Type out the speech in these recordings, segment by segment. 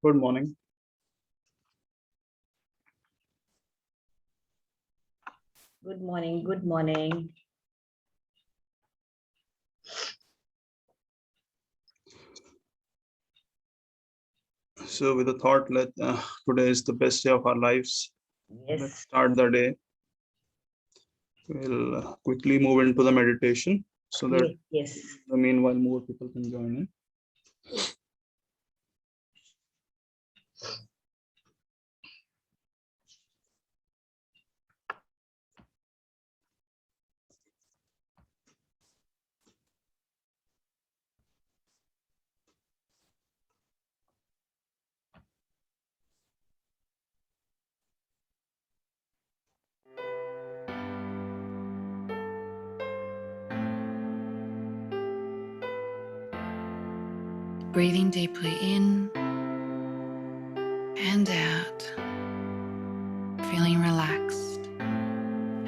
Good morning. Good morning. Good morning. So, with the thought, today is the best day of our lives. Let's Yes. start the day. We'll quickly move into the meditation so that Yes. meanwhile more people can join in. Breathing deeply in and out, feeling relaxed.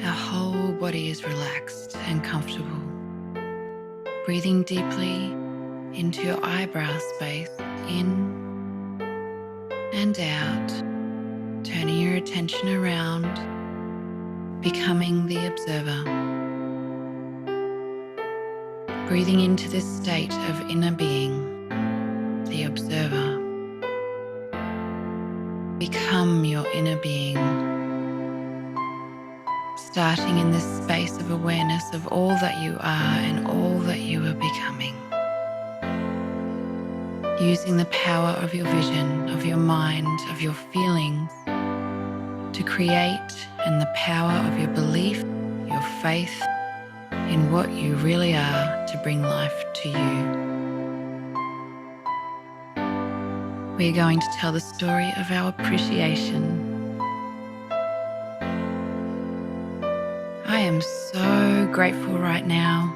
Our whole body is relaxed and comfortable. Breathing deeply into your eyebrow space, in and out, turning your attention around, becoming the observer. Breathing into this state of inner being, the observer. Become your inner being, starting in this space of awareness of all that you are and all that you are becoming. Using the power of your vision, of your mind, of your feelings to create, and the power of your belief, your faith in what you really are to bring life to you. We are going to tell the story of our appreciation. I am so grateful right now.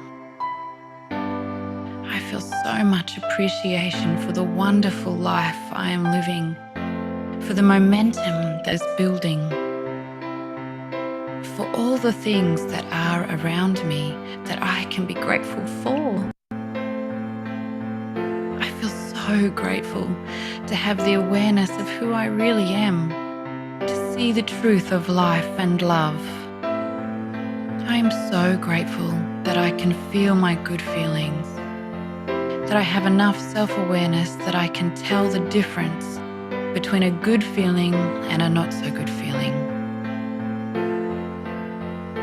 I feel so much appreciation for the wonderful life I am living, for the momentum that is building, for all the things that are around me that I can be grateful for. I feel so grateful to have the awareness of who I really am, to see the truth of life and love. I am so grateful that I can feel my good feelings, that I have enough self-awareness that I can tell the difference between a good feeling and a not so good feeling.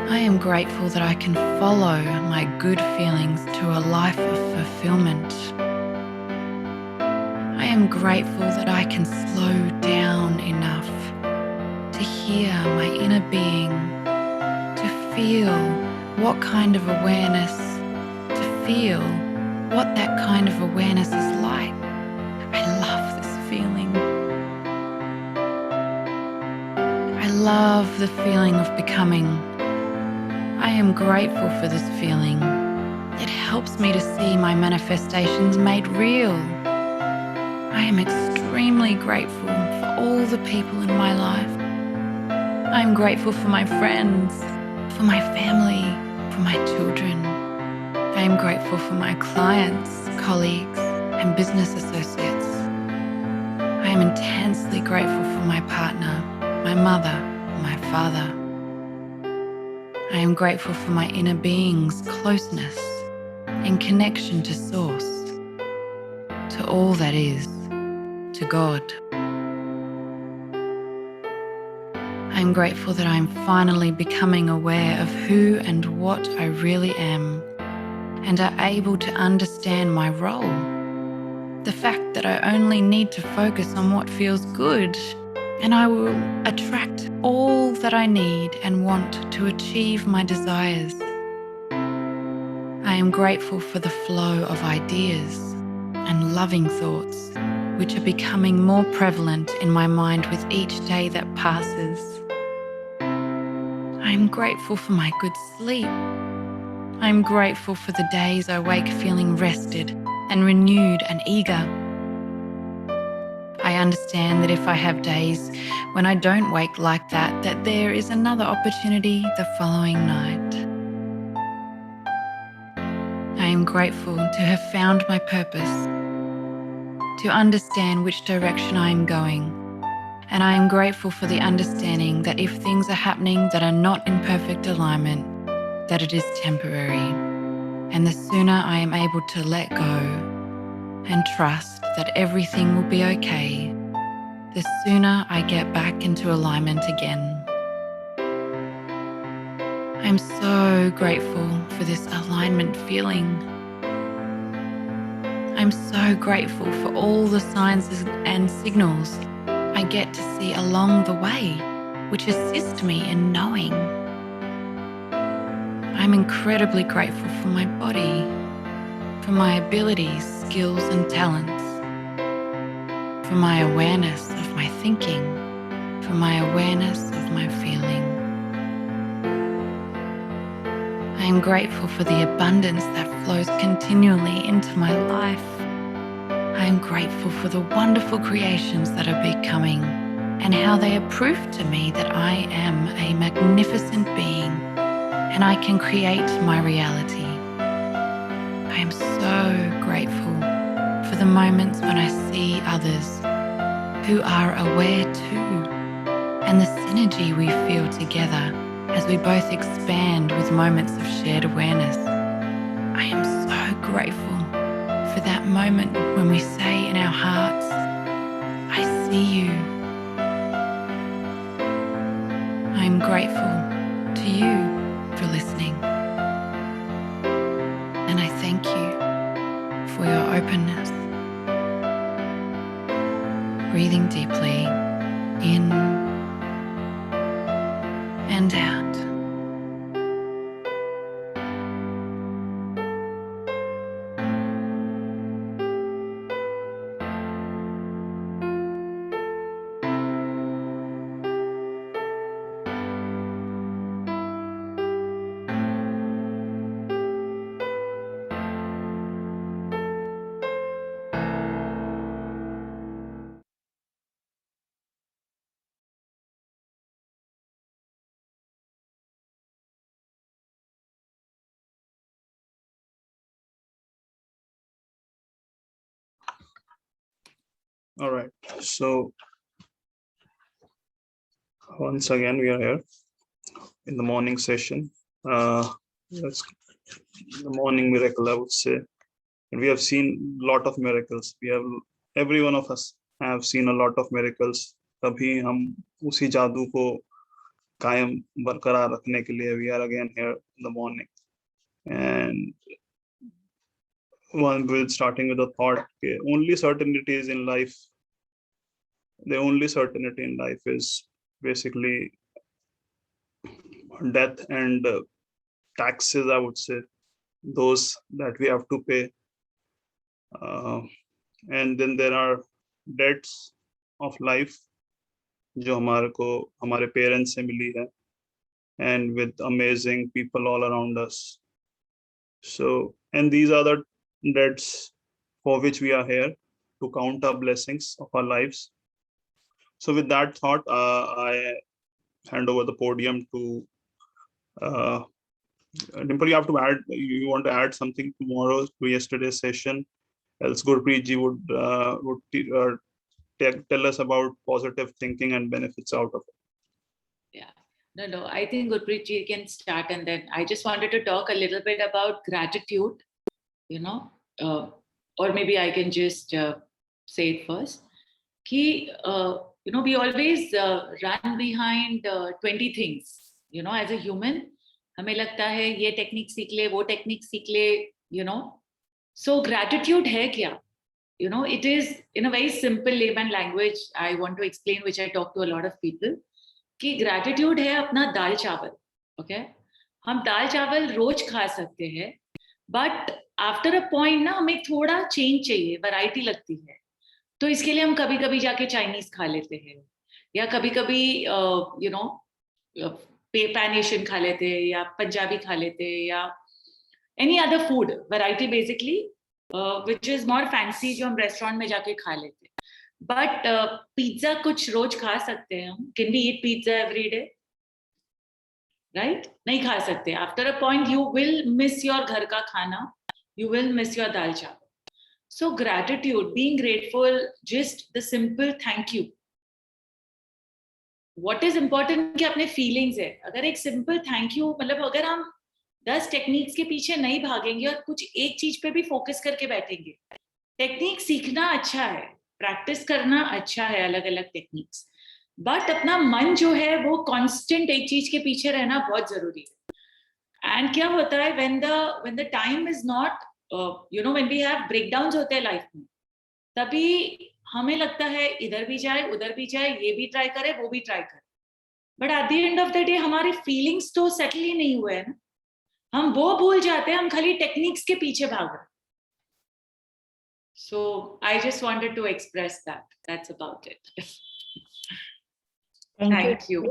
I am grateful that I can follow my good feelings to a life of fulfillment. I am grateful that I can slow down enough to hear my inner being, to feel what kind of awareness, to feel what that kind of awareness is like. I love this feeling. I love the feeling of becoming. I am grateful for this feeling. It helps me to see my manifestations made real. I am extremely grateful for all the people in my life. I am grateful for my friends, for my family, for my children. I am grateful for my clients, colleagues, and business associates. I am intensely grateful for my partner, my mother, my father. I am grateful for my inner being's closeness and connection to Source, to all that is, to God. I am grateful that I am finally becoming aware of who and what I really am, and are able to understand my role. The fact that I only need to focus on what feels good, and I will attract all that I need and want to achieve my desires. I am grateful for the flow of ideas and loving thoughts, which are becoming more prevalent in my mind with each day that passes. I am grateful for my good sleep. I am grateful for the days I wake feeling rested and renewed and eager. I understand that if I have days when I don't wake like that, that there is another opportunity the following night. I am grateful to have found my purpose. to understand which direction I am going. And I am grateful for the understanding that if things are happening that are not in perfect alignment, that it is temporary. And the sooner I am able to let go and trust that everything will be okay, the sooner I get back into alignment again. I'm so grateful for this alignment feeling. I'm so grateful for all the signs and signals I get to see along the way, which assist me in knowing. I'm incredibly grateful for my body, for my abilities, skills, and talents, for my awareness of my thinking, for my awareness of my feeling. I am grateful for the abundance that flows continually into my life. I am grateful for the wonderful creations that are becoming and how they are proof to me that I am a magnificent being and I can create my reality. I am so grateful for the moments when I see others who are aware too, and the synergy we feel together as we both expand with moments of shared awareness. I am so grateful for that moment when we say in our hearts, I see you. I am grateful to you for listening. And I thank you for your openness. Breathing deeply in and out. All right. So once again, we are here in the morning session. That's the morning miracle, I would say. And we have seen a lot of miracles. Every one of us have seen a lot of miracles. तभी हम उसी जादू को कायम बरकरार रखने के लिए we are again here in the morning. And one will starting with a thought, only certainties in life. The only certainty in life is basically death and taxes, I would say, those that we have to pay. And then there are debts of life जो हमारे parents से मिली है, and with amazing people all around us. So, and these are the debts for which we are here to count our blessings of our lives. So with that thought, I hand over the podium to Dimple. You want to add something tomorrow to yesterday's session? Else Gurpreet ji would tell us about positive thinking and benefits out of it. Yeah, no, I think Gurpreet ji can start, and then I just wanted to talk a little bit about gratitude, or maybe I can just say it first. We always run behind 20 things, as a human. हमें लगता है ये technique सीख ले, वो technique सीख ले, so gratitude है क्या? It is in a very simple layman language I want to explain, which I talk to a lot of people, कि gratitude है अपना दाल चावल. Okay, हम दाल चावल रोज खा सकते हैं, but after a point ना हमें थोड़ा change चाहिए, variety लगती है. तो इसके लिए हम कभी कभी जाके चाइनीज खा लेते हैं, या कभी कभी पैन एशियन खा लेते हैं, या पंजाबी खा लेते हैं, या any other food variety basically which is more fancy, जो हम रेस्टोरेंट में जाके खा लेते हैं. बट पिज्जा कुछ रोज खा सकते हैं हम? Can we eat pizza every day? Right? नहीं खा सकते. After a point you will miss your घर का खाना, you will miss your dal chawal. So gratitude, being grateful, just the simple thank you. What is important कि अपने feelings है. अगर एक simple thank you, मतलब अगर हम 10 टेक्निक्स के पीछे नहीं भागेंगे और कुछ एक चीज पे भी फोकस करके बैठेंगे. टेक्निक सीखना अच्छा है, प्रैक्टिस करना अच्छा है, अलग अलग टेक्निक्स, बट अपना मन जो है वो कांस्टेंट एक चीज के पीछे रहना बहुत जरूरी है. एंड क्या होता है when the time is not when we have breakdowns होते हैं लाइफ में, तभी हमें लगता है इधर भी जाए उधर भी जाए, ये भी ट्राई करे वो भी ट्राई करे, but at the end of the day हमारी फीलिंग्स तो सेटल ही नहीं हुए हैं ना. हम वो भूल जाते हैं, हम खाली टेक्निक्स के पीछे भाग रहे. So I just wanted to express that. That's about it. Thank you.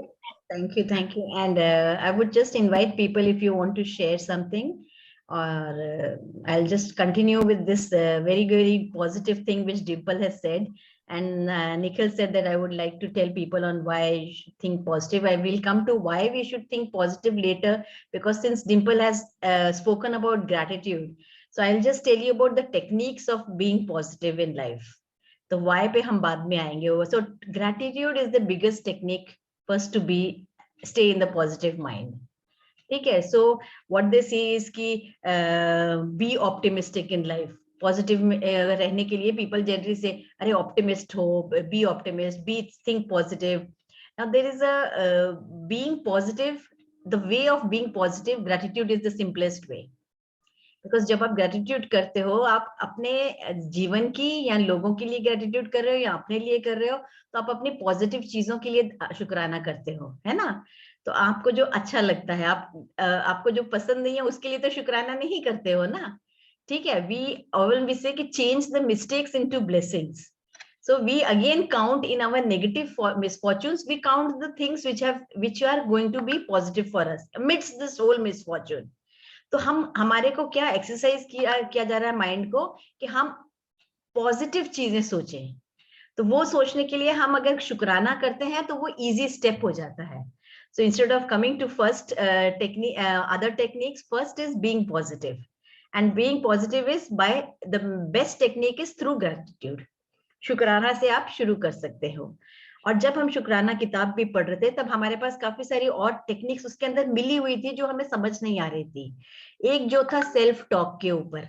Thank you. And I would just invite people, if you want to share something, or I'll just continue with this very, very positive thing which Dimple has said. And Nikhil said that I would like to tell people on why you should think positive. I will come to why we should think positive later, because since Dimple has spoken about gratitude, so I'll just tell you about the techniques of being positive in life. तो why पे हम बाद में आएंगे. So gratitude is the biggest technique first to stay in the positive mind. ठीक है. So what they say is कि be optimistic in life. Positive रहने के लिए people generally say अरे optimist हो, be optimist, think positive. Now there is a being positive. The way of being positive, gratitude is the simplest way. Because जब आप gratitude करते हो, आप अपने जीवन की या लोगों के लिए ग्रेटिट्यूड कर रहे हो या अपने लिए कर रहे हो, तो आप अपनी पॉजिटिव चीजों के लिए शुक्राना करते हो, है ना. तो आपको जो अच्छा लगता है, आपको जो पसंद नहीं है उसके लिए तो शुक्राना नहीं करते हो ना. ठीक है. वी से कि change the mistakes into blessings. So we again count in our negative misfortunes, we count the things which are going to be positive for us amidst this whole misfortune. तो हमारे को क्या एक्सरसाइज किया जा रहा है माइंड को कि हम पॉजिटिव चीजें सोचें. तो वो सोचने के लिए हम अगर शुक्राना करते हैं तो वो इजी स्टेप हो जाता है. So instead of coming to first technique, other techniques, first is being positive. And being positive is by the best technique is through gratitude. शुक्राना से आप शुरू कर सकते हो. और जब हम शुक्राना किताब भी पढ़ रहे थे, तब हमारे पास काफी सारी और टेक्निक्स उसके अंदर मिली हुई थी जो हमें समझ नहीं आ रही थी. एक जो था सेल्फ टॉक के ऊपर.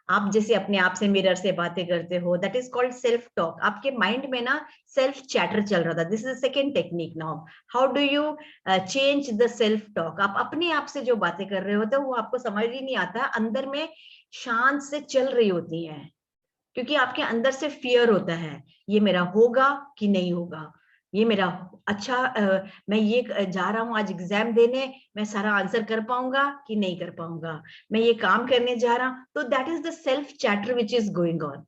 आप जैसे अपने आप से मिरर से बातें करते हो, that is called self talk. आपके माइंड में ना सेल्फ चैटर चल रहा था. This is the second technique. Now how do you change the self talk. आप अपने आप से जो बातें कर रहे होते हो वो आपको समझ ही नहीं आता, अंदर में शांत से चल रही होती हैं, क्योंकि आपके अंदर से फियर होता है, ये मेरा होगा कि नहीं होगा, ये मेरा अच्छा मैं ये जा रहा हूं आज एग्जाम देने, मैं सारा आंसर कर पाऊंगा कि नहीं कर पाऊंगा, मैं ये काम करने जा रहा हूं. तो that is the self chatter which is going on.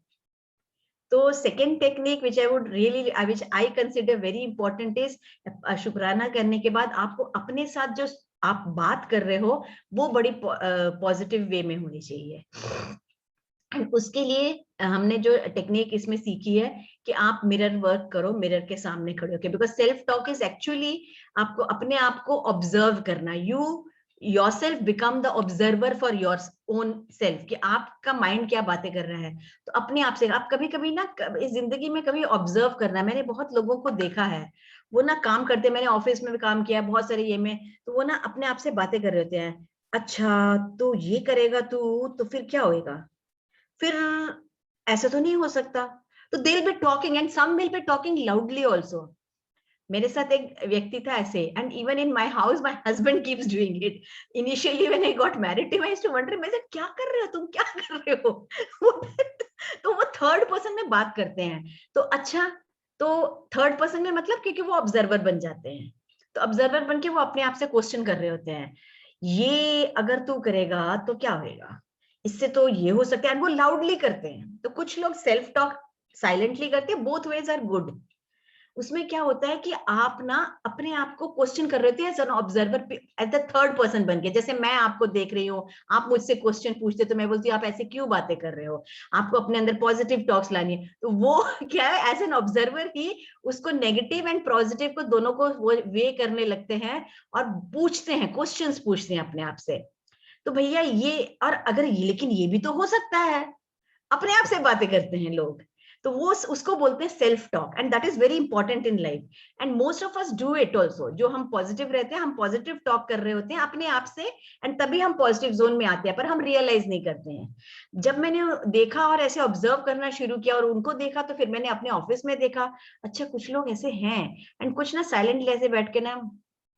तो second technique which I consider very important is शुक्राना करने के बाद आपको अपने साथ जो आप बात कर रहे हो वो बड़ी पॉजिटिव वे में होनी चाहिए. उसके लिए हमने जो टेक्निक इसमें सीखी है कि आप मिरर वर्क करो, मिरर के सामने खड़े होकर. Because self talk is actually आपको अपने आप को ऑब्जर्व करना. You yourself become the observer for your own self, कि आपका माइंड क्या बातें कर रहा है. तो अपने आप से आप कभी कभी ना इस जिंदगी में कभी ऑब्जर्व करना. मैंने बहुत लोगों को देखा है, वो ना काम करते, मैंने ऑफिस में भी काम किया बहुत सारे ये में, तो वो ना अपने आप से बातें कर रहे होते हैं. अच्छा तो ये करेगा तू, तो फिर क्या होएगा, फिर ऐसा तो नहीं हो सकता. तो they will be talking and some will be talking loudly also. मेरे साथ एक व्यक्ति था ऐसे, and even in my house my husband keeps doing it. Initially when I got married to, I used to wonder, मैं क्या कर रहे हो तुम, क्या कर रहे हो. तो वो थर्ड पर्सन में बात करते हैं. तो अच्छा, तो थर्ड पर्सन में मतलब क्योंकि वो ऑब्जर्वर बन जाते हैं. तो ऑब्जर्वर बन के वो अपने आप से क्वेश्चन कर रहे होते हैं, ये अगर तू करेगा तो क्या होएगा, इससे तो ये हो सकता है. वो लाउडली करते हैं. तो कुछ लोग सेल्फ टॉक साइलेंटली करते हैं. Both ways are good. उसमें क्या होता है कि आप ना अपने आप को क्वेश्चन कर रहे थे as an observer, as the third person बन के. जैसे मैं आपको देख रही हूँ, आप मुझसे क्वेश्चन पूछते तो मैं बोलती हूँ आप ऐसे क्यों बातें कर रहे हो, आपको अपने अंदर पॉजिटिव टॉक्स लानी है. तो वो क्या है, एज एन ऑब्जर्वर ही उसको नेगेटिव एंड पॉजिटिव को दोनों को वो वे करने लगते हैं और पूछते हैं, क्वेश्चन पूछते हैं अपने आप से. तो भैया ये, और अगर ये, लेकिन ये भी तो हो सकता है, अपने आप से बातें करते हैं लोग, तो वो उसको बोलते हैं self talk, and that is very important in life, and most of us do it also. जो हम पॉजिटिव रहते हैं, हम पॉजिटिव टॉक कर रहे होते हैं अपने आप से, एंड तभी हम पॉजिटिव जोन में आते हैं, पर हम रियलाइज नहीं करते हैं। जब मैंने देखा और ऐसे ऑब्जर्व करना शुरू किया और उनको देखा, तो फिर मैंने अपने ऑफिस में देखा, अच्छा कुछ लोग ऐसे हैं, एंड कुछ ना साइलेंटली ऐसे बैठ के ना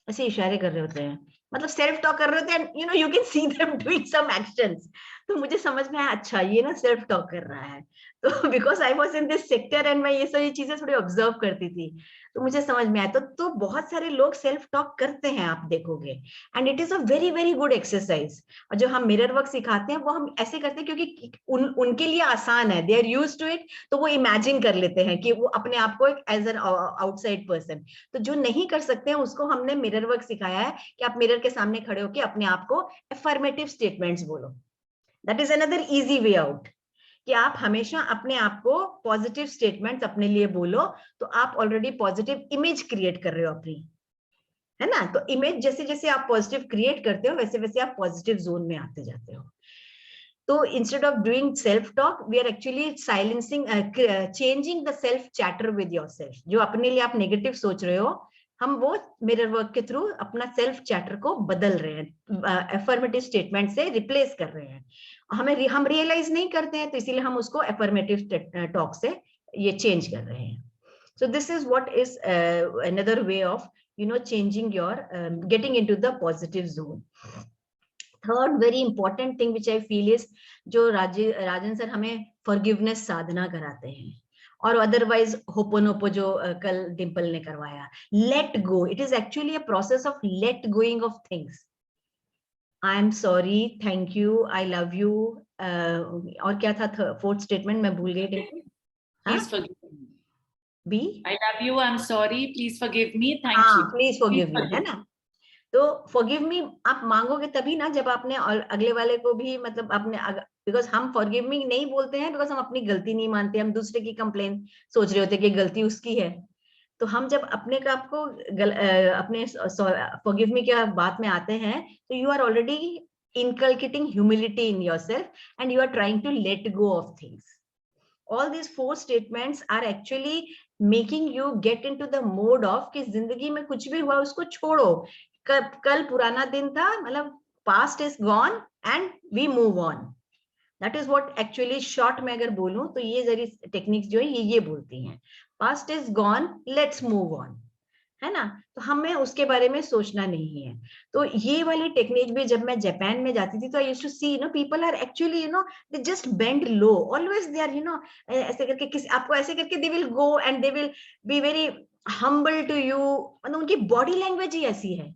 ऐसे इशारे कर रहे होते हैं, मतलब सेल्फ टॉक कर रहे होते हैं, and you can see them doing some actions. तो मुझे समझ में आया, अच्छा ये ना सेल्फ टॉक कर रहा है। तो because I was in this sector and मैं ये सारी चीजें थोड़ी ऑब्जर्व करती थी, तो मुझे समझ में आया। तो बहुत सारे लोग सेल्फ टॉक करते हैं, आप देखोगे, and it is a very very good exercise. और जो हम मिरर वर्क सिखाते हैं वो हम ऐसे करते हैं क्योंकि उनके लिए आसान है, they are used to it, तो वो इमेजिन कर लेते हैं कि वो अपने आप को एक एज एन आउटसाइड पर्सन। तो जो नहीं कर सकते हैं उसको हमने मिरर वर्क सिखाया है कि आप मिरर के सामने खड़े होकर अपने आप को अफर्मेटिव स्टेटमेंट्स बोलो। That is another easy way out, कि आप हमेशा अपने आप को पॉजिटिव स्टेटमेंट्स अपने लिए बोलो, तो आप ऑलरेडी पॉजिटिव इमेज क्रिएट कर रहे हो अपनी, है ना। तो इमेज जैसे जैसे आप पॉजिटिव क्रिएट करते हो, वैसे वैसे आप पॉजिटिव जोन में आते जाते हो। तो instead of doing self talk, we are actually silencing, changing the self chatter with yourself. जो अपने लिए आप नेगेटिव सोच रहे हो, हम वो मिरर वर्क के थ्रू अपना सेल्फ चैटर को बदल रहे हैं, अफर्मेटिव स्टेटमेंट से रिप्लेस कर रहे हैं। हम रियलाइज नहीं करते हैं, तो इसीलिए हम उसको अफर्मेटिव टॉक से ये चेंज कर रहे हैं। So this is what is another way of changing your getting into the positive zone. Third very important thing which I feel is जो राजन सर हमें forgiveness साधना कराते हैं, और अदरवाइज होपोनोपो जो कल डिम्पल ने करवाया, let go. It is actually a process of let going of things. I am sorry, thank you, I love you. और क्या था फोर्थ स्टेटमेंट, मैं भूल गई। Please forgive me. Be I love you, I'm sorry, please forgive me, thank हाँ, you. Please forgive me, है ना। तो फॉरगिव मी आप मांगोगे तभी ना, जब आपने और अगले वाले को भी, मतलब आपने, बिकॉज हम फॉरगिव मी नहीं बोलते हैं बिकॉज हम अपनी गलती नहीं मानते, हम दूसरे की कंप्लेन सोच रहे होते हैं कि गलती उसकी है। तो हम जब अपने का आपको अपने फॉरगिव मी के बात में आते हैं, तो you are already inculcating humility in yourself and you are trying to let go of things. All these four statements are actually making you get into the mode of कि जिंदगी में कुछ भी हुआ उसको छोड़ो, कल पुराना दिन था, मतलब past is gone and we move on. That is what actually short में अगर बोलूं तो ये जरी टेक्निक्स जो है ये बोलती हैं, past is gone, let's move on, है ना। तो हमें उसके बारे में सोचना नहीं है। तो ये वाली टेक्निक भी जब मैं जापान में जाती थी, तो I used to see people are actually they just bend low, always they are ऐसे करके, किसी आपको ऐसे करके they will go and they will be very humble to you, मतलब उनकी बॉडी लैंग्वेज ही ऐसी है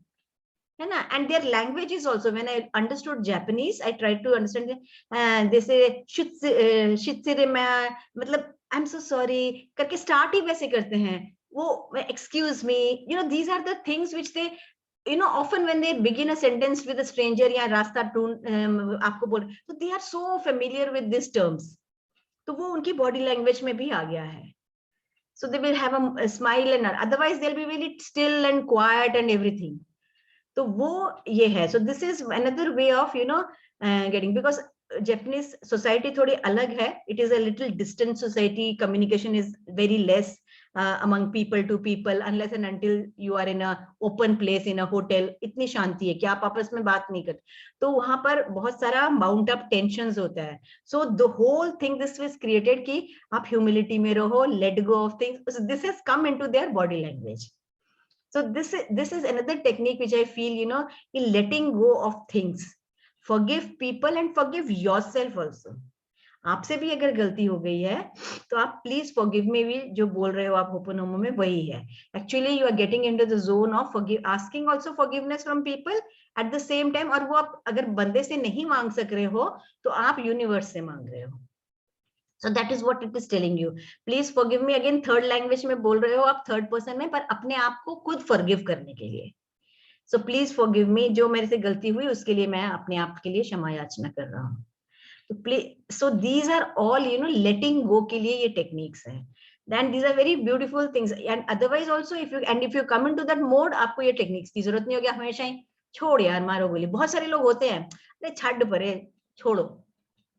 ना। And their language is also, when I understood Japanese, I try to understand this शित्सिरिमा, मतलब आई एम सो सॉरी करके start ही वैसे करते हैं वो, excuse me, these are the things which they, often when they begin a sentence with a stranger या रास्ता ढूंढ आपको बोल, तो they are so familiar with these terms, तो वो उनकी body language में भी आ गया है। So they will have a smile and otherwise they'll be really still and quiet and everything. तो वो ये है। So this is another way of getting, because Japanese society थोड़ी अलग है, it is a little distant society, communication is very less among people to people unless and until you are in a open place in a hotel, इतनी शांति है कि आप आपस में बात नहीं करते, तो वहां पर बहुत सारा माउंट अप टेंशंस होता है। So the whole thing this was created कि आप ह्यूमिलिटी में रहो, let go of things, this has come into their body language. So this is another technique which I feel, in letting go of things. Forgive people and forgive yourself also. आपसे भी अगर गलती हो गई है तो आप प्लीज फॉरगिव मी भी जो बोल रहे हो आप होपोनोमो में, वही है actually. You are getting into the zone of forgive, asking also forgiveness from people at the same time. और वो आप अगर बंदे से नहीं मांग सक रहे हो तो आप यूनिवर्स से मांग रहे हो। So that is what it is telling you. Please forgive me. Again, third language में बोल रहे हो आप, थर्ड पर्सन में, पर अपने आप को खुद फॉरगिव करने के लिए। So please forgive me, जो मेरे से गलती हुई उसके लिए मैं अपने आप के लिए क्षमा याचना कर रहा हूँ। तो please, so these are all letting go के लिए ये टेक्निक्स हैं। Then these are very beautiful things. And otherwise also if you come into that mode, आपको ये टेक्निक्स की जरूरत नहीं होगी। हमेशा ही छोड़ यार, मारो गोली। बहुत सारे लोग होते हैं, अरे छाड़ परे, छोड़ो,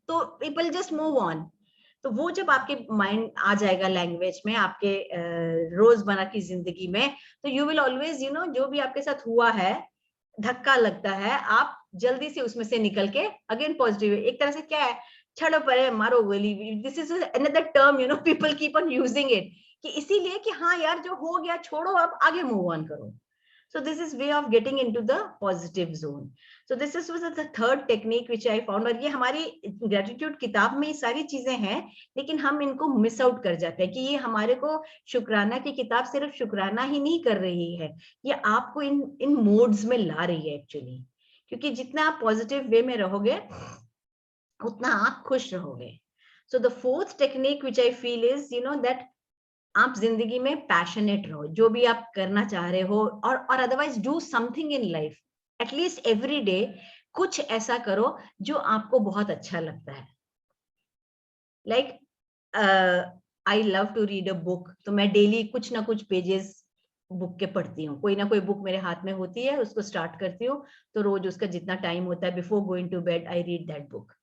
तो people just move on. तो वो जब आपके माइंड आ जाएगा लैंग्वेज में, आपके रोजमर्रा की जिंदगी में, तो यू विल ऑलवेज जो भी आपके साथ हुआ है, धक्का लगता है, आप जल्दी से उसमें से निकल के अगेन पॉजिटिव, एक तरह से क्या है, छड़ो परे मारो गोली, this is another term people keep on using it, कि इसीलिए कि हाँ यार जो हो गया छोड़ो, अब आगे मूव ऑन करो. So this is way of getting into the positive zone. So this is was the third technique which I found. और ये हमारी gratitude किताब में ये सारी चीजें हैं, लेकिन हम इनको मिस आउट कर जाते हैं कि ये हमारे को शुक्राना की किताब सिर्फ शुक्राना ही नहीं कर रही है, ये आपको इन मोड्स में ला रही है एक्चुअली. क्योंकि जितना आप पॉजिटिव वे में रहोगे उतना आप खुश रहोगे. So the fourth technique which I feel is that आप जिंदगी में पैशनेट रहो, जो भी आप करना चाह रहे हो, और otherwise do something in life, at least every day कुछ ऐसा करो जो आपको बहुत अच्छा लगता है. Like I love to read a book, तो मैं डेली कुछ ना कुछ पेजेस बुक के पढ़ती हूँ, कोई ना कोई बुक मेरे हाथ में होती है, उसको स्टार्ट करती हूँ, तो रोज उसका जितना टाइम होता है before going to bed I read that book.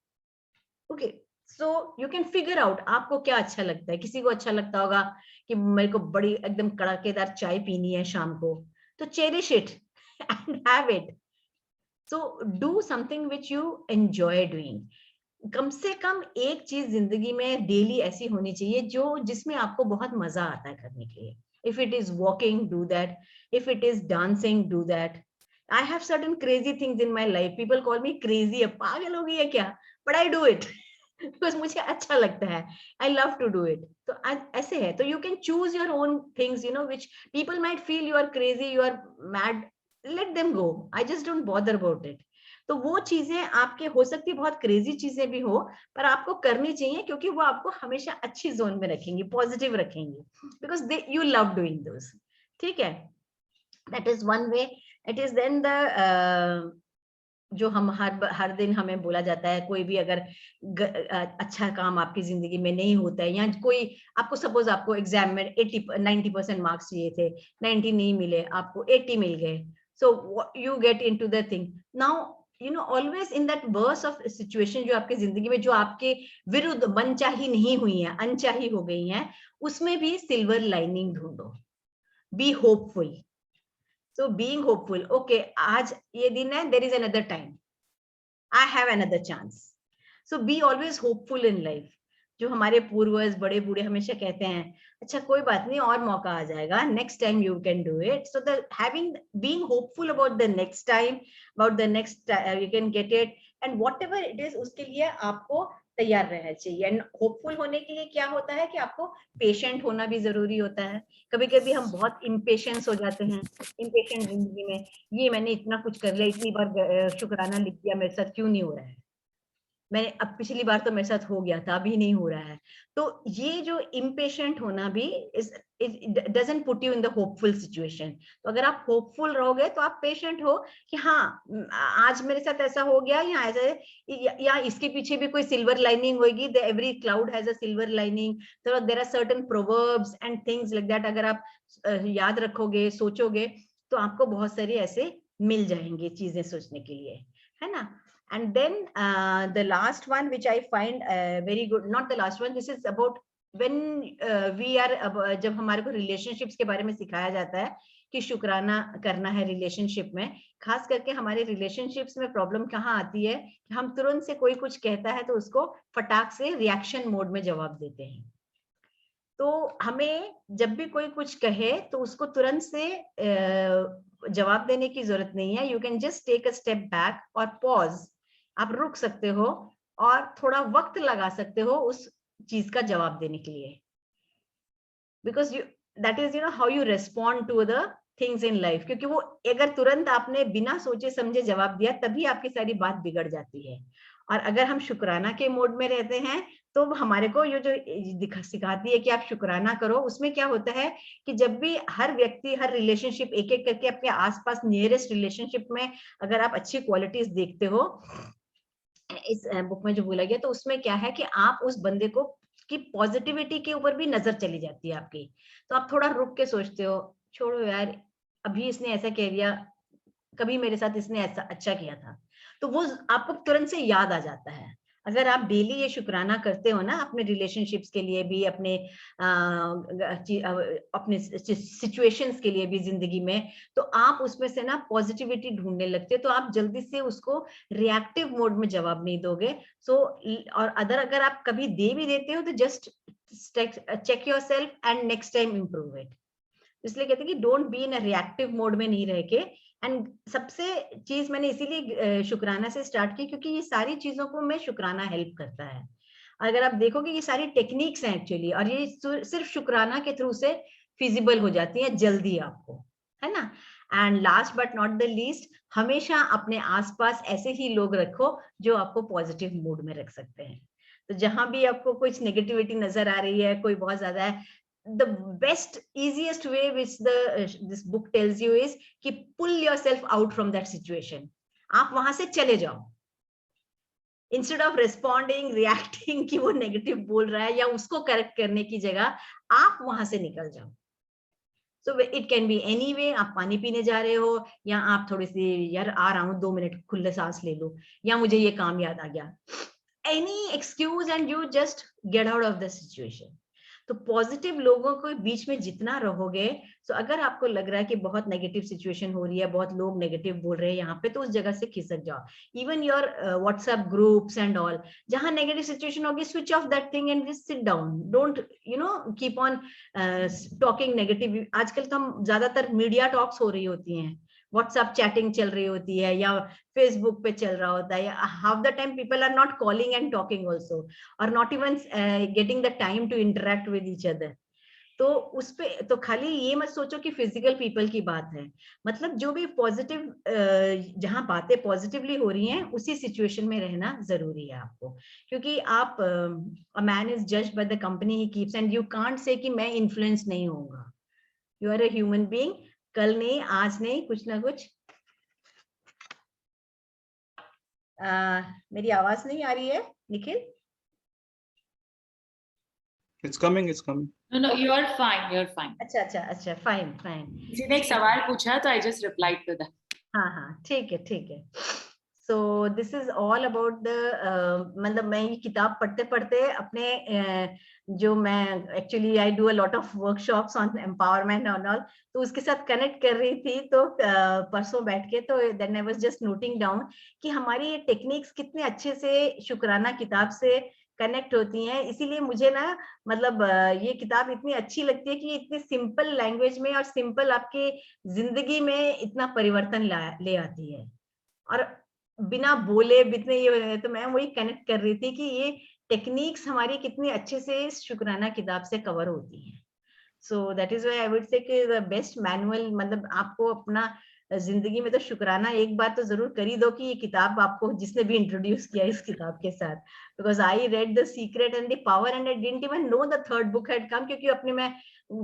Okay, so you can figure out आपको क्या अच्छा लगता है. किसी को अच्छा लगता होगा कि मेरे को बड़ी एकदम कड़केदार चाय पीनी है शाम को, तो cherish it and have it. So do something which you enjoy doing. कम से कम एक चीज जिंदगी में डेली ऐसी होनी चाहिए जो जिसमें आपको बहुत मजा आता है करने के लिए. If it is walking, do that. If it is dancing, do that. I have certain crazy things in my life. People call me crazy, पागल हो गई है क्या, but I do it because मुझे अच्छा लगता है. I love to do it. तो ऐसे है. तो you can choose your own things which people might feel you are crazy, you are mad, let them go. I just don't bother about it. तो वो चीजें आपके हो सकती, बहुत क्रेजी चीजें भी हो, पर आपको करनी चाहिए, क्योंकि वो आपको हमेशा अच्छी जोन में रखेंगी, पॉजिटिव रखेंगी, because they you love doing those. ठीक है, that is one way. It is then the जो हम हर दिन हमें बोला जाता है, कोई भी अगर अच्छा काम आपकी जिंदगी में नहीं होता है, या कोई आपको सपोज आपको एग्जाम में 90% मार्क्स चाहिए थे, 90 नहीं मिले, आपको 80 मिल गए, so you get into the thing. Now always in that worse of situation जो आपकी जिंदगी में जो आपके विरुद्ध मनचाही नहीं हुई है, अनचाही हो गई है, उसमें भी सिल्वर लाइनिंग ढूंढो. Be hopeful. So being hopeful, okay, आज ये दिन है, there is another time, I have another chance. So be always hopeful in life. जो हमारे पूर्वज बड़े बूढ़े हमेशा कहते हैं, अच्छा कोई बात नहीं, और मौका आ जाएगा, next time you can do it. So being hopeful about the next time, about the next you can get it, and whatever it is, उसके लिए आपको तैयार रहना चाहिए. एंड होपफुल होने के लिए क्या होता है कि आपको पेशेंट होना भी जरूरी होता है. कभी कभी हम बहुत इम्पेशेंस हो जाते हैं, इम्पेशेंट जिंदगी में, ये मैंने इतना कुछ कर लिया, इतनी बार शुक्राना लिख दिया, मेरे साथ क्यों नहीं हो रहा है, मैंने अब पिछली बार तो मेरे साथ हो गया था, अभी नहीं हो रहा है. तो ये जो इम्पेशेंट होना भी it doesn't put you in the hopeful situation. तो अगर आप होपफुल रहोगे तो आप पेशेंट हो कि हाँ आज मेरे साथ ऐसा हो गया, या ऐसा, या इसके पीछे भी कोई सिल्वर लाइनिंग होगी. The every cloud has a silver lining. तो there are certain proverbs and things like that. अगर आप याद रखोगे, सोचोगे, तो आपको बहुत सारी ऐसे मिल जाएंगे चीजें सोचने के लिए, है ना. And then the last one which I find very good, not the last one, this is about when we are जब हमारे को relationships के बारे में सिखाया जाता है कि शुक्राना करना है रिलेशनशिप में. खास करके हमारे रिलेशनशिप्स में प्रॉब्लम कहाँ आती है कि हम तुरंत से कोई कुछ कहता है तो उसको फटाक से रिएक्शन मोड में जवाब देते हैं. तो हमें जब भी कोई कुछ कहे तो उसको तुरंत से जवाब देने की जरूरत नहीं है. You can just take a step back और पॉज. आप रुक सकते हो और थोड़ा वक्त लगा सकते हो उस चीज का जवाब देने के लिए, because that is how you respond to the things in life. क्योंकि वो अगर तुरंत आपने बिना सोचे समझे जवाब दिया, तभी आपकी सारी बात बिगड़ जाती है. और अगर हम शुक्राना के मोड में रहते हैं, तो हमारे को ये जो सिखाती है कि आप शुक्राना करो, उसमें क्या होता है कि जब भी हर व्यक्ति, हर रिलेशनशिप एक एक करके अपने आसपास नियरेस्ट रिलेशनशिप में अगर आप अच्छी क्वालिटीज देखते हो, इस बुक में जो बोला गया, तो उसमें क्या है कि आप उस बंदे को की पॉजिटिविटी के ऊपर भी नजर चली जाती है आपकी. तो आप थोड़ा रुक के सोचते हो, छोड़ो यार, अभी इसने ऐसा कह दिया, कभी मेरे साथ इसने ऐसा अच्छा किया था, तो वो आपको तुरंत से याद आ जाता है. अगर आप डेली ये शुक्राना करते हो ना अपने रिलेशनशिप्स के लिए भी, अपने अपने सिचुएशंस के लिए भी जिंदगी में, तो आप उसमें से ना पॉजिटिविटी ढूंढने लगते हो, तो आप जल्दी से उसको रिएक्टिव मोड में जवाब नहीं दोगे। सो और अगर आप कभी दे भी देते हो तो just check yourself and next time improve it. इसलिए कहते हैं कि don't be in a reactive mode में नहीं रह के। एंड सबसे चीज मैंने इसीलिए शुक्राना से स्टार्ट की, क्योंकि ये सारी चीजों को में शुक्राना हेल्प करता है। अगर आप देखोगे ये सारी टेक्निक्स हैं एक्चुअली, और ये सिर्फ शुक्राना के थ्रू से फिजिबल हो जाती है जल्दी आपको, है ना। And last but not the least, हमेशा अपने आसपास ऐसे ही लोग रखो जो आपको पॉजिटिव मूड में रख सकते हैं। तो जहां भी आपको कुछ नेगेटिविटी नजर आ रही है, कोई बहुत ज्यादा है, the best easiest way which this book tells you is कि pull yourself out from that situation. आप वहां से चले जाओ, instead of responding reacting कि वो नेगेटिव बोल रहा है या उसको करेक्ट करने की जगह आप वहां से निकल जाओ। So it can be any way, आप पानी पीने जा रहे हो, या आप थोड़ी सी यार आ रहा हूँ 2 मिनट खुले सांस ले लो, या मुझे ये काम याद आ गया, any excuse and you just get out of the situation. तो पॉजिटिव लोगों के बीच में जितना रहोगे, तो अगर आपको लग रहा है कि बहुत नेगेटिव सिचुएशन हो रही है, बहुत लोग नेगेटिव बोल रहे हैं यहाँ पे, तो उस जगह से खिसक जाओ। Even your WhatsApp groups and all, जहां नेगेटिव सिचुएशन होगी, switch off that thing and just sit down. Don't keep on talking negative. आजकल तो हम ज्यादातर मीडिया टॉक्स हो रही होती हैं, व्हाट्सएप चैटिंग चल रही होती है, या फेसबुक पे चल रहा होता है, या half the time people are not calling and talking also, और not even getting the time to interact with each other. तो उस पे तो खाली ये मत सोचो कि फिजिकल पीपल की बात है, मतलब जो भी पॉजिटिव जहां बातें पॉजिटिवली हो रही हैं उसी सिचुएशन में रहना जरूरी है आपको। क्योंकि आप a man is judged by the company he keeps, and you can't say कि मैं इन्फ्लुएंस नहीं होऊंगा। You are a human being, कल नहीं आज नहीं, कुछ ना कुछ। मेरी आवाज नहीं आ रही है Nikhil? It's coming, it's coming. No, you're fine, you're fine. अच्छा, फाइन फाइन। किसी ने एक सवाल पूछा तो I just replied to that. हाँ, ठीक है। So this is all about the, मतलब मैं ये किताब पढ़ते पढ़ते अपने जो मैं actually I do a lot of workshops on empowerment and all, तो उसके साथ कनेक्ट कर रही थी। तो परसों बैठ के तो then I was just noting down कि हमारी ये टेक्निक्स कितने अच्छे से शुक्राना किताब से कनेक्ट होती हैं। इसीलिए मुझे ना मतलब ये किताब इतनी अच्छी लगती है कि इतनी सिंपल लैंग्वेज में और सिंपल आपके जिंदगी में इतना परिवर्तन ले आती है, और बिना बोले बितने ये। तो मैं वही कनेक्ट कर रही थी कि ये टेक्निक्स हमारी कितनी अच्छे से शुक्राना किताब से कवर होती हैं। So that is why I would say कि द बेस्ट मैनुअल, मतलब आपको अपना जिंदगी में तो शुक्राना एक बार तो जरूर कर ही दो कि ये किताब आपको जिसने भी इंट्रोड्यूस किया इस किताब के साथ, because I read the secret and the power and I didn't even know the third book had come, क्योंकि अपने मैं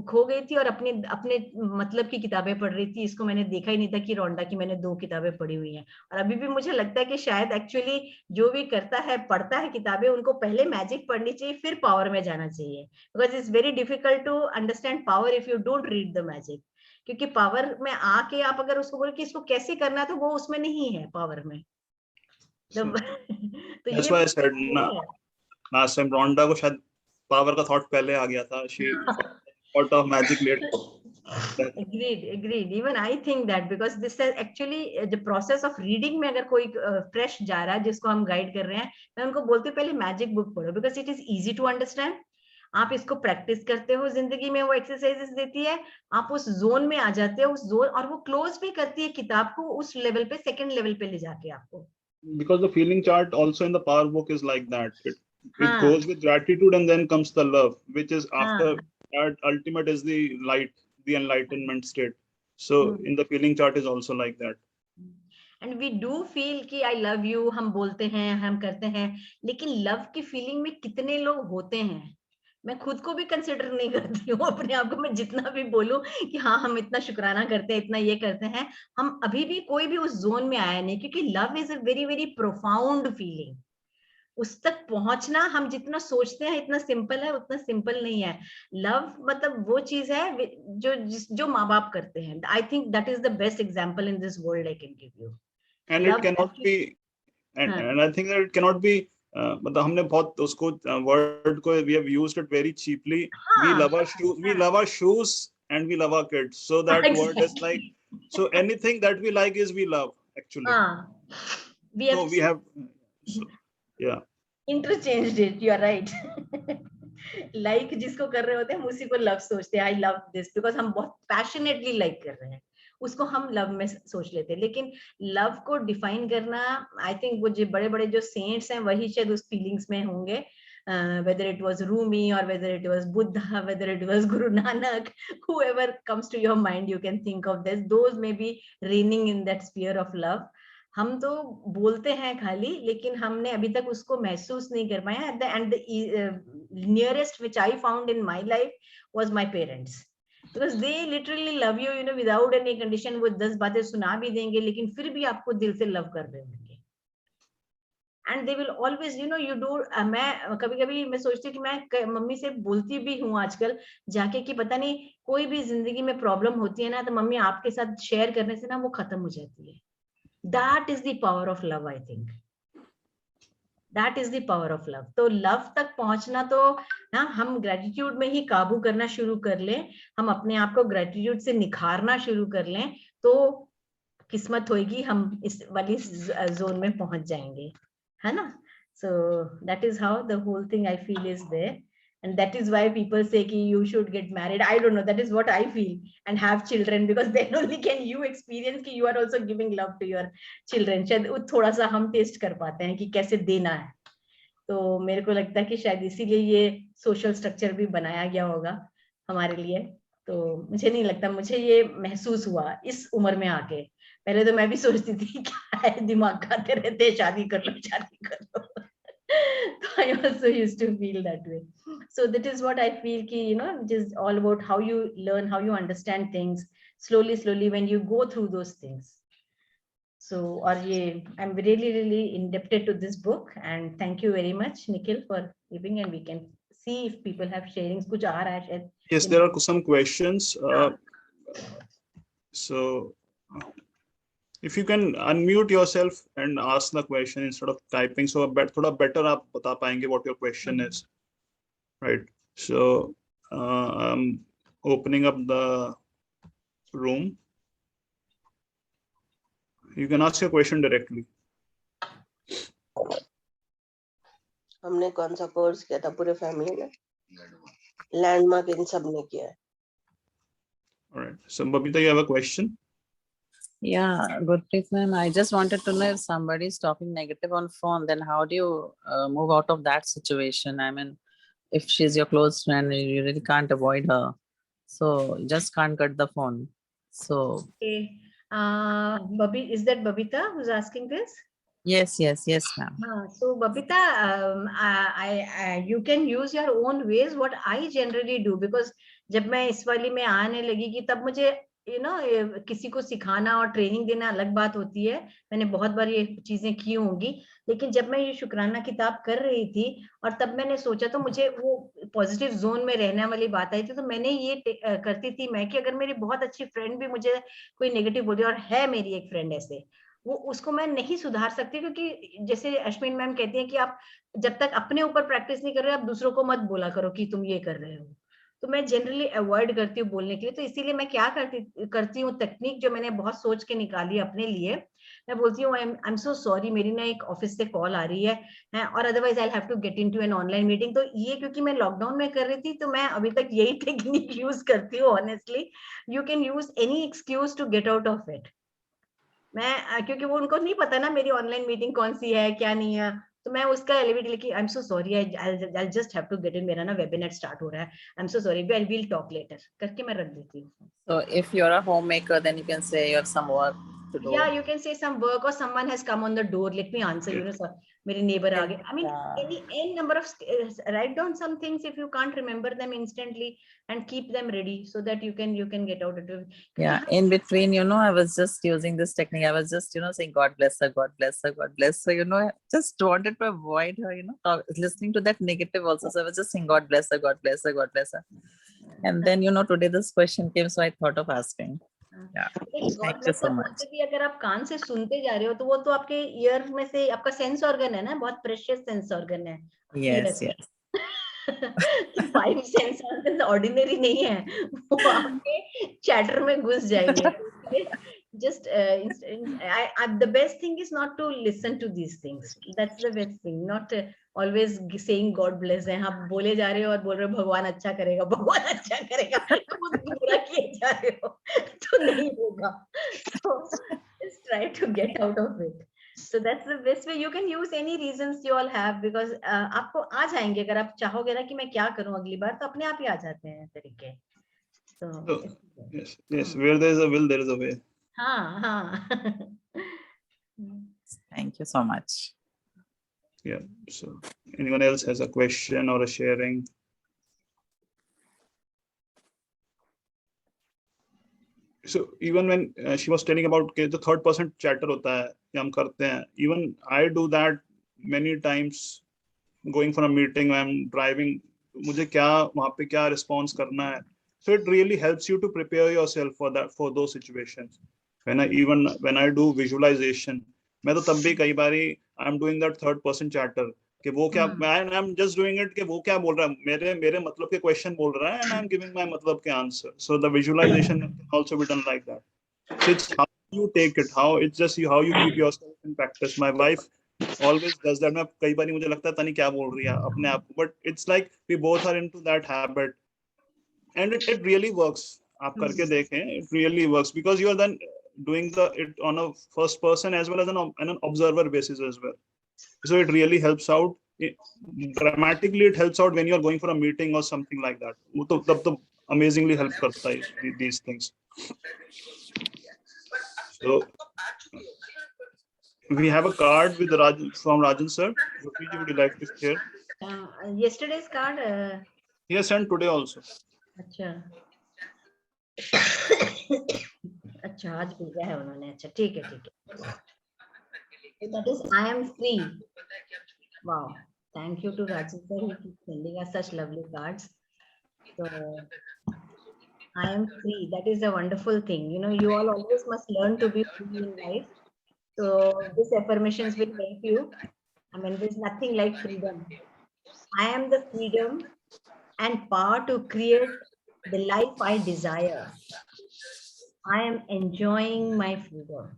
खो गई थी और अपने अपने मतलब की किताबें पढ़ रही थी। इसको मैंने देखा ही नहीं था कि रोंडा की मैंने 2 किताबें पढ़ी हुई हैं। और अभी भी मुझे लगता है कि शायद एक्चुअली जो भी करता है पढ़ता है किताबें, उनको पहले मैजिक पढ़नी चाहिए फिर पावर में जाना चाहिए, because it's very difficult to understand power if you don't read the magic. क्योंकि पावर में आके आप अगर उसको बोलो कि इसको कैसे करना है, तो वो उसमें नहीं है पावर में। तो That's ये why I said last time Rhonda को शायद पावर का थॉट पहले आ गया था। She thought of magic later. agreed even I think that because this is actually the process of reading में अगर कोई फ्रेश जा रहा है जिसको हम गाइड कर रहे हैं, मैं उनको बोलती हूँ पहले मैजिक बुक पढ़ो, because it is easy to understand. आप इसको प्रैक्टिस करते हो जिंदगी में, वो एक्सरसाइजेस देती है, आप उस जोन में आ जाते हो, उस जोन, और वो क्लोज भी करती है किताब को उस लेवल पे, सेकंड लेवल पे ले जाके आपको। Because the feeling chart also in the power book is like that. It goes with gratitude and then comes the love, which is after that ultimate is the light, the enlightenment state. So in the feeling chart is also like that. And we do feel कि I love you हम बोलते हैं, हम करते हैं, लेकिन love की feeling में कितने लोग होते हैं? मैं खुद को भी कंसिडर नहीं करती हूँ अपने आप को। मैं जितना भी बोलूं कि हाँ हम इतना शुक्राना करते हैं, इतना ये करते हैं, हम अभी भी कोई भी उस जोन में आया नहीं, क्योंकि love is a very very profound feeling. उस तक पहुंचना हम जितना सोचते हैं इतना सिंपल है, उतना सिंपल नहीं है। लव मतलब वो चीज है जो माँ बाप करते हैं। I think that is the best example in this world I can give you. And it cannot be, and I think that it cannot be मतलब हमने बहुत उसको वर्ड को we have used it very cheaply. We हाँ, love our shoes, we love our shoes and we love our kids. So that word is like, so anything that we like is we love actually. हाँ, we So have we have, so, yeah. interchanged it. You are right. Like जिसको कर रहे होते हैं हम उसी को love सोचते हैं. आई लव दिस बिकॉज हम बहुत पैशनेटली लाइक कर रहे हैं, उसको हम लव में सोच लेते हैं. लेकिन लव को डिफाइन करना, आई थिंक वो जो बड़े बड़े जो सेंट्स हैं वही शायद उस फीलिंग्स में होंगे. Whether it was Rumi or whether it was Buddha, whether it was Guru Nanak, whoever comes to your mind, you can think of this. Those may be reigning in that sphere of love. हम तो बोलते हैं खाली, लेकिन हमने अभी तक उसको महसूस नहीं कर पाया. At the end the nearest which I found in my life was my parents, because they literally love you, you know, without any condition. वो 10 बातें सुना भी देंगे लेकिन फिर भी आपको दिल से लव कर रहे होंगे. And they will always, you know, you do. मैं कभी कभी मैं सोचती हूँ कि मैं मम्मी से बोलती भी हूँ आजकल जाके कि पता नहीं कोई भी जिंदगी में प्रॉब्लम होती है ना तो मम्मी आपके साथ शेयर करने से ना वो खत्म हो जाती है. That is the power of love, I think. That is the power of love. तो लव तक पहुंचना तो ना हम ग्रेटिट्यूड में ही काबू करना शुरू कर लें, हम अपने आप को ग्रेटिट्यूड से निखारना शुरू कर लें तो किस्मत होगी हम इस वाली जोन में पहुंच जाएंगे, है ना. So that is how the whole thing I feel is there. And that is why people say ki you should get married. I don't know, that is what I feel. And have children, because then only can you experience कि you are also giving love to your children. शायद थोड़ा सा हम test कर पाते हैं कि कैसे देना है. तो मेरे को लगता है कि शायद इसीलिए ये सोशल स्ट्रक्चर भी बनाया गया होगा हमारे लिए. तो मुझे नहीं लगता, मुझे ये महसूस हुआ इस उम्र में आके. पहले तो मैं भी सोचती थी क्या है, दिमाग खाते रहते, शादी कर लो शादी कर लो. So I also used to feel that way. So that is what I feel ki, you know, it is all about how you learn, how you understand things slowly when you go through those things. So I'm really indebted to this book, and thank you very much Nikhil for giving, and we can see if people have sharings. Kuch aa raha hai shayad. Yes, there are some questions. So if you can unmute yourself and ask the question instead of typing, so thoda better aap bata payenge what your question is, right? So I'm opening up the room. You can ask your question directly. हमने कौन सा course किया था पूरे family में? Landmark in सब ने किया है. All right, so Babita, you have a question? Yeah, Gurpreet ma'am, I just wanted to know if somebody is talking negative on phone, then how do you move out of that situation? I mean, if she's your close friend, you really can't avoid her, so you just can't cut the phone. So Okay. Is that Babita who's asking this? yes ma'am. So Babita, you can use your own ways. What I generally do, because जब मैं इस वाली में आने लगी कि तब मुझे किसी को सिखाना और ट्रेनिंग देना अलग बात होती है. मैंने बहुत बार ये चीजें की होंगी, लेकिन जब मैं ये शुक्राना किताब कर रही थी और तब मैंने सोचा तो मुझे वो पॉजिटिव जोन में रहने वाली बात आई थी, तो मैंने ये करती थी मैं कि अगर मेरी बहुत अच्छी फ्रेंड भी मुझे कोई नेगेटिव बोले, और है मेरी एक फ्रेंड ऐसे, वो उसको मैं नहीं सुधार सकती, क्योंकि जैसे अश्विन मैम कहती हैं कि आप जब तक अपने ऊपर प्रैक्टिस नहीं कर रहे, आप दूसरों को मत बोला करो कि तुम ये कर रहे हो. तो मैं जनरली अवॉइड करती हूँ बोलने के लिए. तो इसीलिए मैं क्या करती हूँ टेक्निक जो मैंने बहुत सोच के निकाली अपने लिए, मैं बोलती हूँ आई एम सो सॉरी, मेरी ना एक ऑफिस से कॉल आ रही है और otherwise I have to get into an online meeting. तो ये क्योंकि मैं लॉकडाउन में कर रही थी तो मैं अभी तक यही टेक्निक यूज करती हूँ. Honestly you can use any excuse to get out of it. मैं क्योंकि वो उनको नहीं पता ना मेरी ऑनलाइन मीटिंग कौन सी है क्या नहीं है, तो मैं उसका एलिवेट लेके I am so sorry, I just have to get in, मेरा ना वेबिनार स्टार्ट हो रहा है, I am so sorry, we will talk later करके मैं रख देती हूँ. So if you're a homemaker, then you can say you have some work to do. Yeah, you can say some work or someone has come on the door, let me answer, you know, sir, मेरे neighbor आ गए. I mean, any number of write down some things if you can't remember them instantly and keep them ready so that you can get out of it. Yeah, in between, you know, I was just using this technique. I was just, you know, saying God bless her, God bless her, God bless her. You know, I just wanted to avoid her, you know, listening to that negative also. So I was just saying God bless her, God bless her, God bless her. And then, you know, today this question came, so I thought of asking. Yeah. God Thank you bless so का much. बोलते भी अगर आप कान से सुनते जा रहे हो तो वो तो आपके ईयर में से आपका सेंस ऑर्गन है ना, बहुत प्रेशियस सेंस ऑर्गन है Yes, year. yes. 5 sense organ ordinary नहीं है, वो आपके चैटर में घुस जाएंगे। Just the best thing is not to listen to these things. That's the best thing. Not always saying God bless है। आप बोले जा रहे हो और बोल रहे हो भगवान अच्छा करेगा, भगवान अच्छा करेगा, खुद बुरा किए जा रहे हो तो नहीं होगा। So just try to get out of it. So that's the best way. You can use any reasons you all have because आपको आ जाएंगे अगर आप चाहोगे ना कि मैं क्या करूं अगली बार, तो अपने आप ही आ जाते हैं तरीके। So, yes, where there is a will, there is a way. हाँ हाँ। Thank you so much. Yeah. So, anyone else has a question or a sharing? So even when she was telling about के जो third person chatter होता है कि हम करते हैं, even I do that many times going for a meeting, I'm driving, मुझे क्या वहाँ पे क्या response करना है. So it really helps you to prepare yourself for that, for those situations. When I do visualization, मैं तो तब भी कई बारी I'm doing that third person chatter कि वो क्या, I'm just doing it कि वो क्या बोल रहा है, मेरे मतलब के question बोल रहा है and I'm giving my मतलब के answer. So the visualization can also be done like that. So it's how you take it, how you keep yourself in practice. My wife always does that. मैं कई बारी मुझे लगता है तनी क्या बोल रही है अपने आप को, but it's like we both are into that habit and it really works. आप करके देखें, it really works because you are then doing it on a first person as well as an observer basis as well. So it really helps out. Dramatically it helps out when you are going for a meeting or something like that. वो तो तब तो amazingly help करता है these things. So we have a card with from Rajan sir. Would you like to share? Yesterday's card. He has sent today also. अच्छा अच्छा, आज भेजा है उन्होंने। अच्छा ठीक है ठीक है। So that is I am free. Wow, thank you to Rajan sir, he keeps sending us such lovely cards. So I am free, that is a wonderful thing. You know, you all always must learn to be free in life. So these affirmations will help you. I mean, there's nothing like freedom. I am the freedom and power to create the life I desire. I am enjoying my freedom.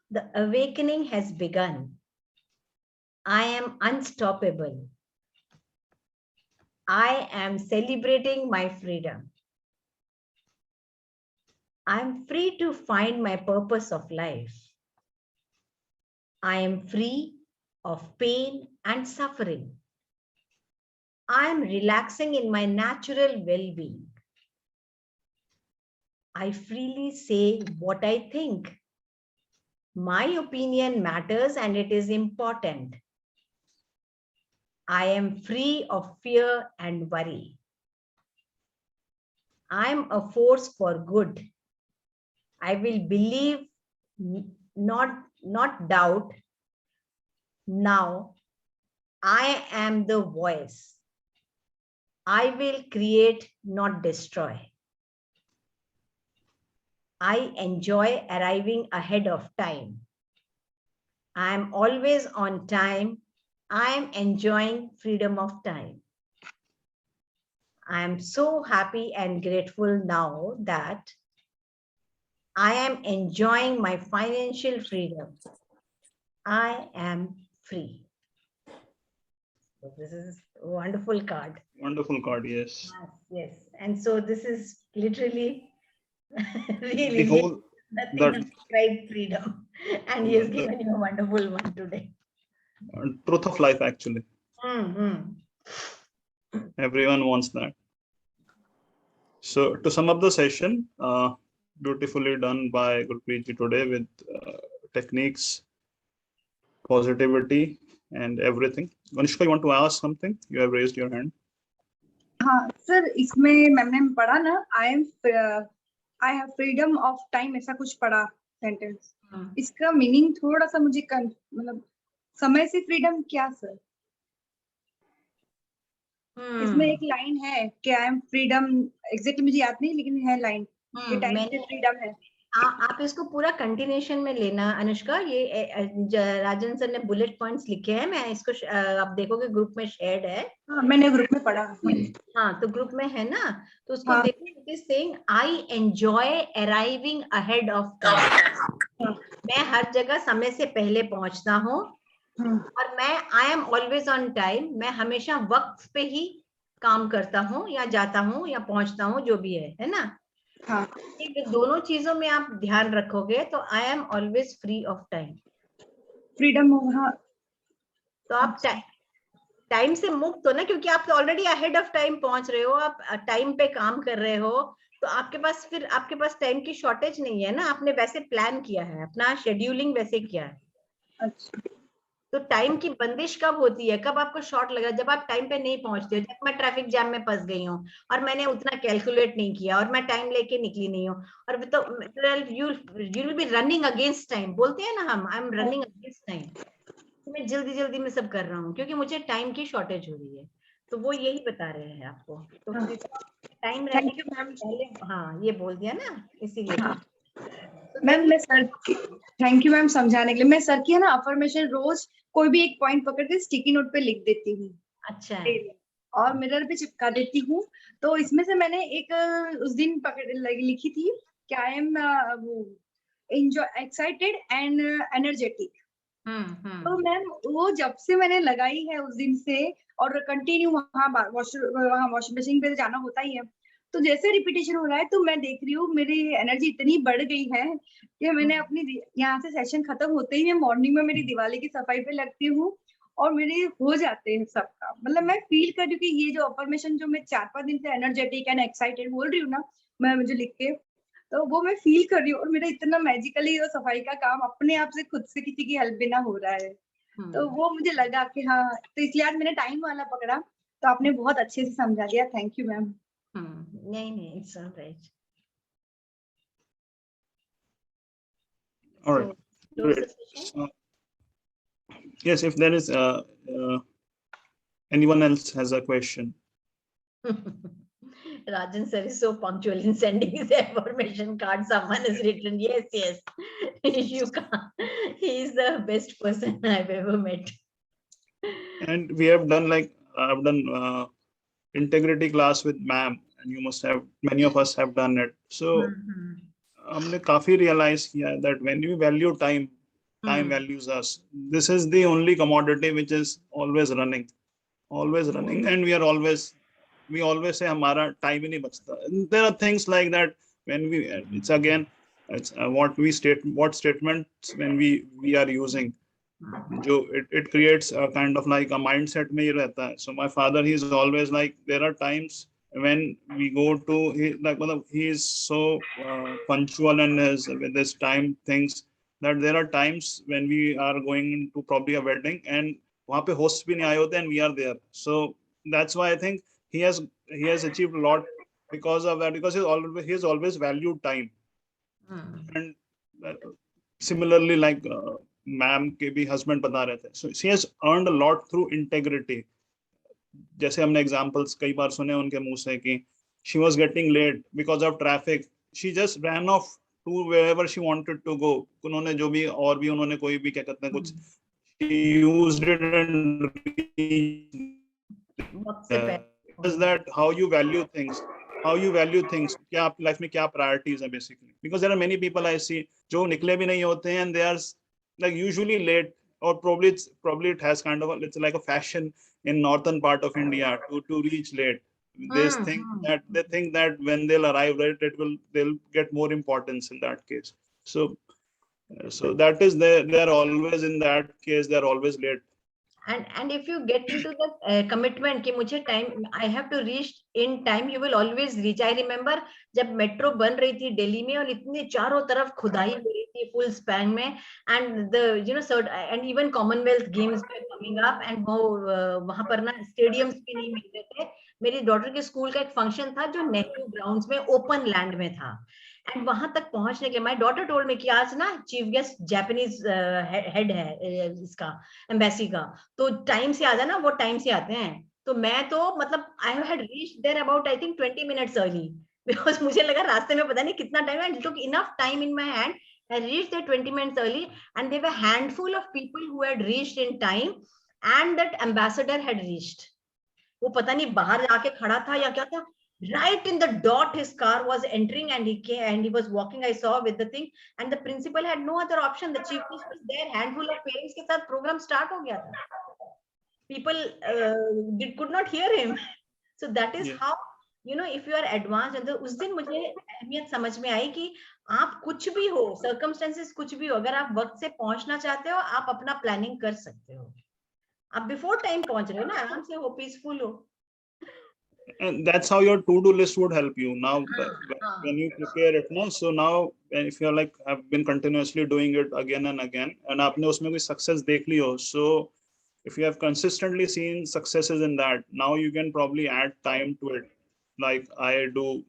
The awakening has begun. I am unstoppable. I am celebrating my freedom. I am free to find my purpose of life. I am free of pain and suffering. I am relaxing in my natural well-being. I freely say what I think. My opinion matters and it is important. I am free of fear and worry. I am a force for good. I will believe, not doubt. Now, I am the voice. I will create, not destroy. I enjoy arriving ahead of time. I am always on time. I am enjoying freedom of time. I am so happy and grateful now that I am enjoying my financial freedom. I am free. So this is a wonderful card. Wonderful card, yes. Yes. And so this is literally really The whole nothing to describe freedom. And he has given you a wonderful one today. Truth of life, actually. Everyone wants that. So to sum up the session, beautifully done by Gurpreet ji today with techniques, positivity, and everything. Vanishka, you want to ask something? You have raised your hand. हाँ sir, इसमें मैंने पढ़ा ना, I have freedom of time, ऐसा कुछ पढ़ा sentence. इसका meaning थोड़ा सा मुझे मतलब समय से फ्रीडम क्या सर? इसमें एक लाइन है कि आई एम फ्रीडम, एग्जैक्टली मुझे याद नहीं लेकिन है लाइन, ये टाइम से मैंने फ्रीडम है। आप इसको पूरा कंटिन्यूशन में लेना अनुष्का। ये राजन सर ने बुलेट पॉइंट्स लिखे हैं, मैं इसको आप देखोगे ग्रुप में शेयर्ड है। हाँ, मैंने ग्रुप में पढ़ा। हाँ, तो ग्रुप में है ना, तो उसको हाँ। देखो। It is saying I enjoy arriving ahead of time. मैं हर जगह समय से पहले पहुंचता हूँ, और मैं I am always on time. मैं हमेशा वक्त पे ही काम करता हूँ या जाता हूँ या पहुंचता हूँ, जो भी है ना। हाँ। ये दोनों चीजों में आप ध्यान रखोगे तो I am always free of time. Freedom हो, हाँ। तो आप टाइम से मुक्त हो ना, क्योंकि आप तो ऑलरेडी अहेड ऑफ टाइम पहुंच रहे हो, आप टाइम पे काम कर रहे हो, तो आपके पास टाइम की शॉर्टेज नहीं है ना। आपने वैसे प्लान किया है, अपना शेड्यूलिंग वैसे किया है। अच्छा। तो टाइम की बंदिश कब होती है, कब आपको शॉर्ट लगा? जब आप टाइम पे नहीं पहुंचते हो। जब मैं ट्रैफिक जैम में फंस गई हूँ और मैंने उतना कैलकुलेट नहीं किया और मैं टाइम लेके निकली नहीं हूँ, और तो you will be running against time, बोलते हैं ना हम, I am running against time. मैं जल्दी जल्दी में सब कर रहा हूँ क्योंकि मुझे टाइम की शॉर्टेज हो रही है। तो वो यही बता रहे हैं आपको। तो टाइम रहने थैंक यू के मैम। पहले, हाँ ये बोल दिया ना, इसीलिए। हाँ। तो मैम मैं सर थैंक यू मैम समझाने के लिए। मैं सर की है ना अफर्मेशन रोज कोई भी एक पॉइंट पकड़ के स्टिकी नोट पे लिख देती हूँ। अच्छा, और मिरर पे चिपका देती हूँ। तो इसमें से मैंने एक उस दिन लिखी थी कि I am enjoy excited and energetic. तो मैम वो जब से मैंने लगाई है उस दिन से, और कंटिन्यू वहाँ वॉशिंग मशीन पे जाना होता ही है, तो जैसे रिपीटेशन हो रहा है तो मैं देख रही हूँ मेरी एनर्जी इतनी बढ़ गई है कि मैंने अपनी यहाँ से सेशन खत्म होते ही मैं मॉर्निंग में मेरी दिवाली की सफाई पे लगती हूँ और मेरे हो जाते हैं सबका। मतलब मैं फील कर रही हूँ कि ये जो अफर्मेशन जो मैं 4-5 दिन से एनर्जेटिक एंड एक्साइटेड बोल रही हूँ ना, मैं मुझे लिख के, तो वो मैं फील कर रही हूँ। और मेरा इतना मैजिकली वो सफाई का काम अपने आप से खुद से किसी की हेल्प बिना हो रहा है। तो वो मुझे लगा कि हाँ, तो इसलिए आज मैंने टाइम वाला पकड़ा, तो आपने बहुत अच्छे से समझा दिया। Thank you ma'am. नहीं, it's alright. All right, great. So, yes, if there is anyone else has a question. Rajan sir is so punctual in sending his affirmation card. Someone has written, yes, you can't. He is the best person I've ever met. And we have done I've done integrity class with ma'am, and you must have, many of us have done it. So हमने काफी realize किया है that when we value time, time values us. This is the only commodity which is always running, and we always say हमारा time ही नहीं बचता. And there are things like that when it's what statements when we are using. It creates a kind of like a mindset में ही रहता है. So my father, he's always like, there are times when we go to he is so punctual and with this time things, that there are times when we are going to probably a wedding and वहाँ पे hosts भी नहीं आए होते and we are there. So that's why I think he has achieved a lot because of that, because he has always valued time. And similarly, like ma'am के भी husband बता रहे थे, so she has earned a lot through integrity. जैसे हमने examples कई बार सुने उनके मुंह से कि she was getting late because of traffic, she just ran off to wherever she wanted to go. उन्होंने जो भी और भी उन्होंने कोई भी क्या कहते हैं कुछ, she used it and is that how you value things, क्या आप लाइफ में क्या प्रायोरिटीज है basically. Because there are many people I see जो निकले भी नहीं होते हैं and they are like usually late, or probably it has kind of it's like a fashion in northern part of India to reach late. They think that when they'll arrive late, they'll get more importance in that case. So that is they're always, in that case they're always late. And if you get into the commitment कि मुझे time, I have to reach in time, you will always reach. I remember जब metro बन रही थी दिल्ली में और इतने चारों तरफ खुदाई हो रही थी फुल स्पैन में, and the and even Commonwealth Games were coming up, and वो वहां पर ना स्टेडियम्स भी नहीं मिलते थे. मेरी डॉटर के स्कूल का एक फंक्शन था जो नेहरू ग्राउंड्स में ओपन लैंड में था. एंड वहां तक पहुंचने के माय डॉटर टोल्ड मी कि आज ना चीफ गेस्ट जापानीज हेड है इसका एम्बेसी का, तो टाइम से आ जाना, वो टाइम से आते हैं. तो मैं तो मतलब I had reached there about I think 20 minutes early. because मुझे लगा रास्ते में पता नहीं कितना टाइम है. It took enough time in my hand. I reached there 20 minutes early, and there were a handful of people who had reached in time, and that ambassador had reached. वो पता नहीं बाहर जाके खड़ा था या क्या था. Right in the dot, his car was entering, and he came and he was walking. I saw with the thing, and the principal had no other option. The chief minister was there. Handful of parents के साथ program start हो गया था. People could not hear him. So that is how, you know, if you are advanced. And उस दिन मुझे अहमियत समझ में आई कि आप कुछ भी हो, circumstances कुछ भी हो, अगर आप वक्त से पहुंचना चाहते हो, आप अपना प्लानिंग कर सकते हो. आप बिफोर टाइम पहुंच रहे हो ना, आराम से हो, पीसफुल हो. And that's how your to-do list would help you now when you prepare it now. So now if you're like have been continuously doing it again and again, and आपने उसमें कोई success देख ली हो, so if you have consistently seen successes in that, now you can probably add time to it, like I do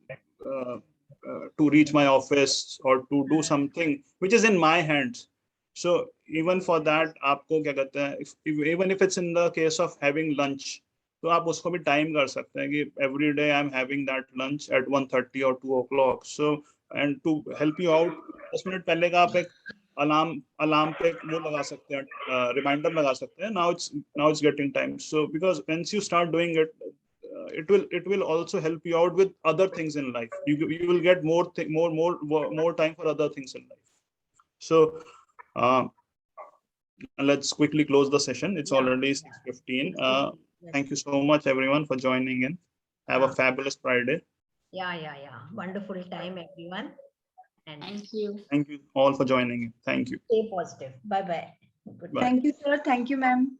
to reach my office or to do something which is in my hands. So even for that, आपको क्या कहते हैं, even if it's in the case of having lunch, तो आप उसको भी time कर सकते हैं कि every day I'm having that lunch at 1:30 or 2 o'clock. So and to help you out, 10 minute पहले का आप एक अलार्म पे वो लगा सकते हैं, रिमाइंडर लगा सकते हैं. Now it's getting time. So because once you start doing it, it will also help you out with other things in life. You will get more time for other things in life. So let's quickly close the session. It's already 6:15. Thank you so much everyone for joining in. Have a fabulous Friday. Yeah. Wonderful time, everyone. And Thank you. Thank you all for joining in. Thank you. stay positive. Bye. Bye. Thank you, sir. Thank you, ma'am.